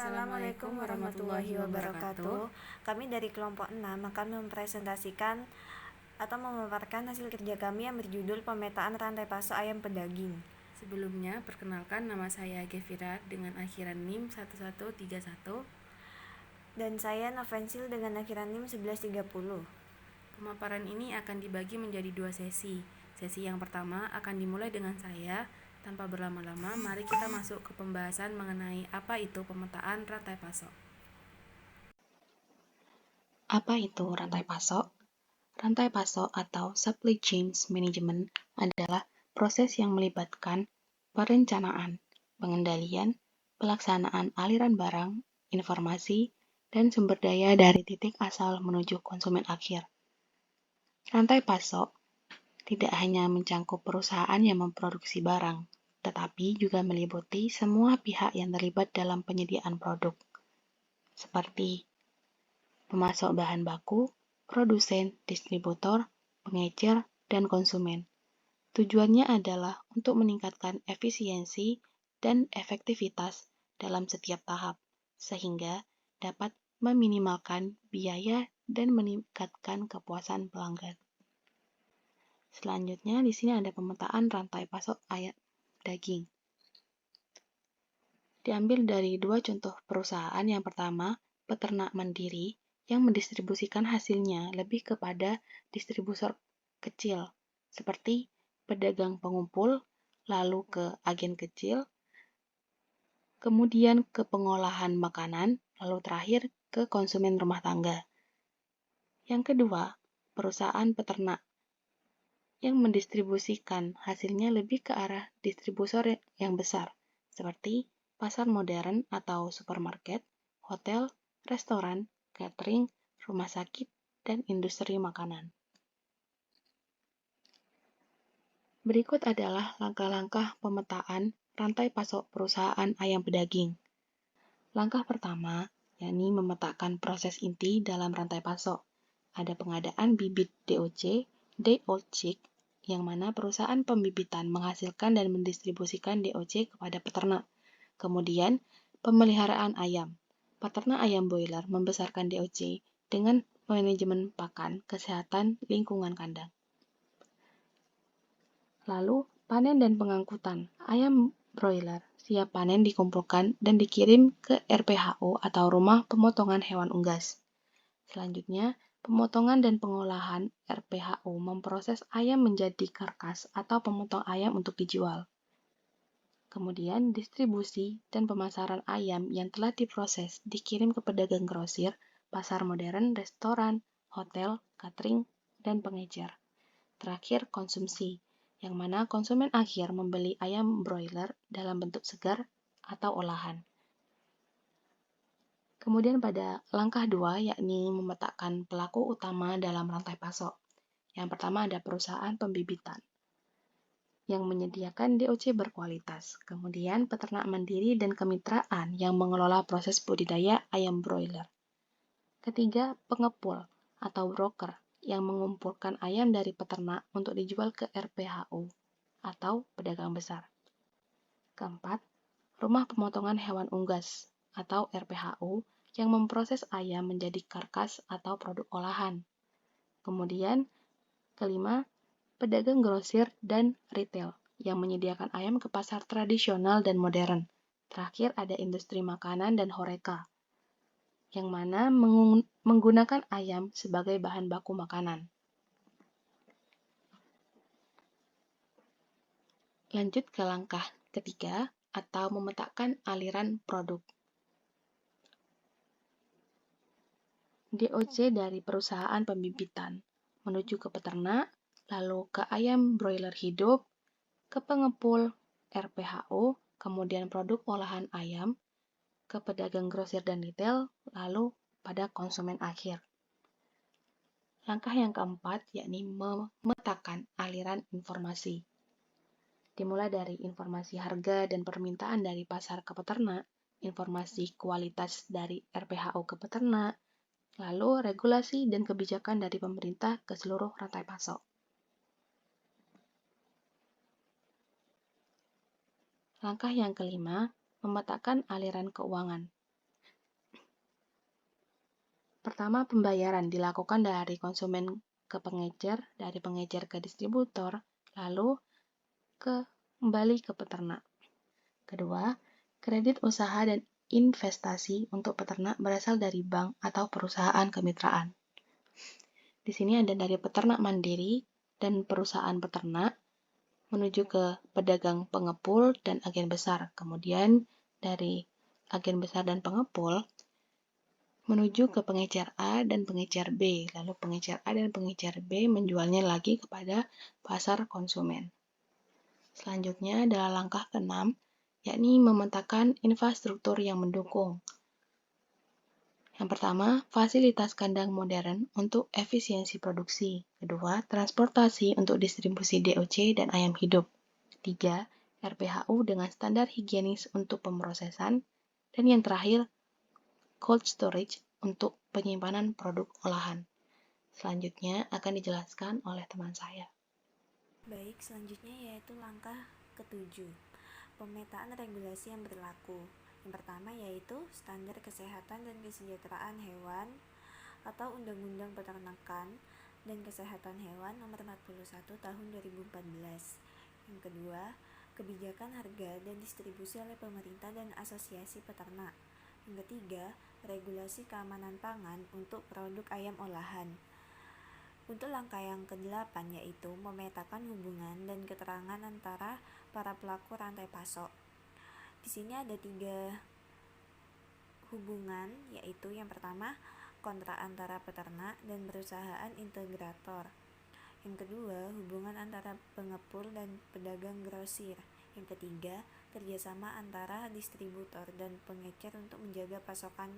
Assalamualaikum warahmatullahi wabarakatuh. Kami dari kelompok 6 akan mempresentasikan atau memaparkan hasil kerja kami yang berjudul pemetaan rantai pasok ayam pedaging. Sebelumnya, perkenalkan nama saya Gevira dengan akhiran NIM 1131. Dan saya Novensil dengan akhiran NIM 1130. Pemaparan ini akan dibagi menjadi 2 sesi. Sesi yang pertama akan dimulai dengan saya. Tanpa berlama-lama, mari kita masuk ke pembahasan mengenai apa itu pemetaan rantai pasok. Apa itu rantai pasok? Rantai pasok atau supply chain management adalah proses yang melibatkan perencanaan, pengendalian, pelaksanaan aliran barang, informasi, dan sumber daya dari titik asal menuju konsumen akhir. Rantai pasok tidak hanya mencangkup perusahaan yang memproduksi barang, tetapi juga meliputi semua pihak yang terlibat dalam penyediaan produk, seperti pemasok bahan baku, produsen, distributor, pengecer, dan konsumen. Tujuannya adalah untuk meningkatkan efisiensi dan efektivitas dalam setiap tahap, sehingga dapat meminimalkan biaya dan meningkatkan kepuasan pelanggan. Selanjutnya, di sini ada pemetaan rantai pasok ayam daging. Diambil dari dua contoh perusahaan. Yang pertama, peternak mandiri yang mendistribusikan hasilnya lebih kepada distributor kecil, seperti pedagang pengumpul, lalu ke agen kecil, kemudian ke pengolahan makanan, lalu terakhir ke konsumen rumah tangga. Yang kedua, perusahaan peternak yang mendistribusikan hasilnya lebih ke arah distributor yang besar, seperti pasar modern atau supermarket, hotel, restoran, catering, rumah sakit, dan industri makanan. Berikut adalah langkah-langkah pemetaan rantai pasok perusahaan ayam pedaging. Langkah pertama, yakni memetakan proses inti dalam rantai pasok. Ada pengadaan bibit DOC, day old chick, yang mana perusahaan pembibitan menghasilkan dan mendistribusikan DOC kepada peternak. Kemudian, pemeliharaan ayam. Peternak ayam broiler membesarkan DOC dengan manajemen pakan, kesehatan, lingkungan kandang. Lalu, panen dan pengangkutan. Ayam broiler siap panen dikumpulkan dan dikirim ke RPHO atau Rumah Pemotongan Hewan Unggas. Selanjutnya, pemotongan dan pengolahan RPHO memproses ayam menjadi karkas atau pemotong ayam untuk dijual. Kemudian, distribusi dan pemasaran ayam yang telah diproses dikirim ke pedagang grosir, pasar modern, restoran, hotel, catering, dan pengecer. Terakhir, konsumsi, yang mana konsumen akhir membeli ayam broiler dalam bentuk segar atau olahan. Kemudian pada langkah 2, yakni memetakan pelaku utama dalam rantai pasok. Yang pertama ada perusahaan pembibitan yang menyediakan DOC berkualitas. Kemudian peternak mandiri dan kemitraan yang mengelola proses budidaya ayam broiler. Ketiga, pengepul atau broker yang mengumpulkan ayam dari peternak untuk dijual ke RPHO atau pedagang besar. Keempat, Rumah Pemotongan Hewan Unggas atau RPHO yang memproses ayam menjadi karkas atau produk olahan. Kemudian, kelima, pedagang grosir dan retail yang menyediakan ayam ke pasar tradisional dan modern. Terakhir ada industri makanan dan horeca, yang mana menggunakan ayam sebagai bahan baku makanan. Lanjut ke langkah ketiga, atau memetakan aliran produk. DOC dari perusahaan pembibitan menuju ke peternak, lalu ke ayam broiler hidup, ke pengepul RPHO, kemudian produk olahan ayam, ke pedagang grosir dan retail, lalu pada konsumen akhir. Langkah yang keempat yakni memetakan aliran informasi. Dimulai dari informasi harga dan permintaan dari pasar ke peternak, informasi kualitas dari RPHO ke peternak, lalu regulasi dan kebijakan dari pemerintah ke seluruh rantai pasok. Langkah yang kelima, memetakan aliran keuangan. Pertama, pembayaran dilakukan dari konsumen ke pengecer, dari pengecer ke distributor, lalu kembali ke peternak. Kedua, kredit usaha dan investasi untuk peternak berasal dari bank atau perusahaan kemitraan. Di sini ada dari peternak mandiri dan perusahaan peternak menuju ke pedagang pengepul dan agen besar. Kemudian dari agen besar dan pengepul menuju ke pengecer A dan pengecer B. Lalu pengecer A dan pengecer B menjualnya lagi kepada pasar konsumen. Selanjutnya adalah langkah ke-6, yakni memetakan infrastruktur yang mendukung. Yang pertama, fasilitas kandang modern untuk efisiensi produksi. Kedua, transportasi untuk distribusi DOC dan ayam hidup. 3, RPHU dengan standar higienis untuk pemrosesan. Dan yang terakhir, cold storage untuk penyimpanan produk olahan. Selanjutnya akan dijelaskan oleh teman saya. Baik, selanjutnya yaitu langkah ke-7, pemetaan regulasi yang berlaku. Yang pertama yaitu standar kesehatan dan kesejahteraan hewan atau Undang-Undang Peternakan dan Kesehatan Hewan Nomor 41 Tahun 2014. Yang kedua, kebijakan harga dan distribusi oleh pemerintah dan asosiasi peternak. Yang ketiga, regulasi keamanan pangan untuk produk ayam olahan. Untuk langkah yang ke-8 yaitu memetakan hubungan dan keterangan antara para pelaku rantai pasok. Di sini ada 3 hubungan, yaitu yang pertama kontrak antara peternak dan perusahaan integrator. Yang kedua, hubungan antara pengepul dan pedagang grosir. Yang ketiga, kerjasama antara distributor dan pengecer untuk menjaga pasokan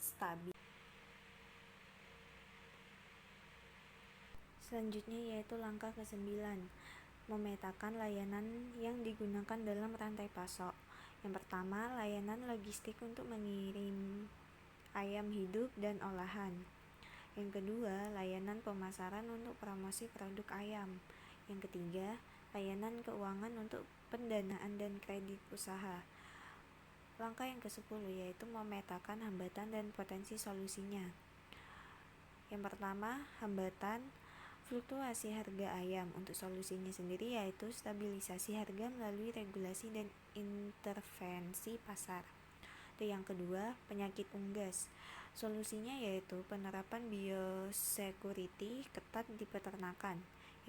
stabil. Selanjutnya yaitu langkah ke-9, memetakan layanan yang digunakan dalam rantai pasok. Yang pertama, layanan logistik untuk mengirim ayam hidup dan olahan. Yang kedua, layanan pemasaran untuk promosi produk ayam. Yang ketiga, layanan keuangan untuk pendanaan dan kredit usaha. Langkah yang ke-10 yaitu memetakan hambatan dan potensi solusinya. Yang pertama, hambatan fluktuasi harga ayam. Untuk solusinya sendiri yaitu stabilisasi harga melalui regulasi dan intervensi pasar. Itu yang kedua, penyakit unggas. Solusinya yaitu penerapan biosecurity ketat di peternakan.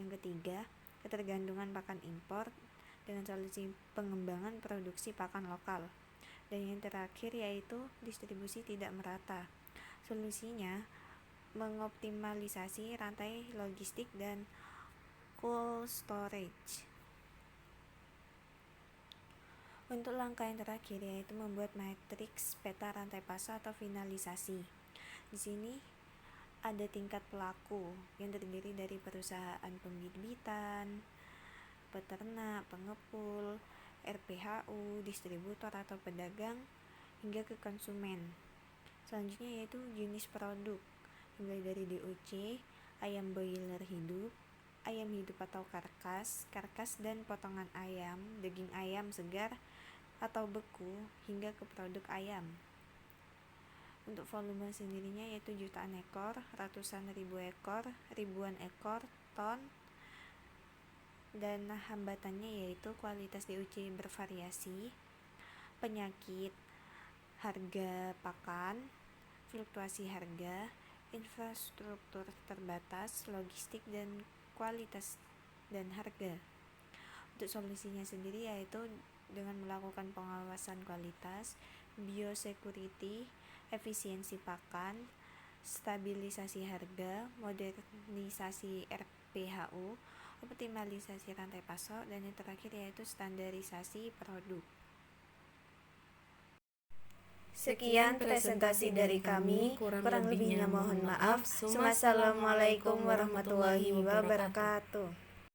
Yang ketiga, ketergantungan pakan impor dengan solusi pengembangan produksi pakan lokal. Dan yang terakhir yaitu distribusi tidak merata. Solusinya mengoptimalisasi rantai logistik dan cold storage. Untuk langkah yang terakhir yaitu membuat matriks peta rantai pasok atau finalisasi. Di sini ada tingkat pelaku yang terdiri dari perusahaan pembibitan, peternak, pengepul, RPHU, distributor atau pedagang hingga ke konsumen. Selanjutnya yaitu jenis produk, mulai dari DOC, ayam broiler hidup, ayam hidup atau karkas dan potongan ayam, daging ayam segar atau beku, hingga ke produk ayam. Untuk volume sendirinya yaitu jutaan ekor, ratusan ribu ekor, ribuan ekor, ton. Dan hambatannya yaitu kualitas DOC bervariasi, penyakit, harga pakan, fluktuasi harga, infrastruktur terbatas, logistik dan kualitas dan harga. Untuk solusinya sendiri yaitu dengan melakukan pengawasan kualitas, biosecurity, efisiensi pakan, stabilisasi harga, modernisasi RPHU, optimalisasi rantai pasok, dan yang terakhir yaitu standarisasi produk. Sekian presentasi dari kami, kurang lebihnya mohon maaf. Wassalamualaikum warahmatullahi wabarakatuh.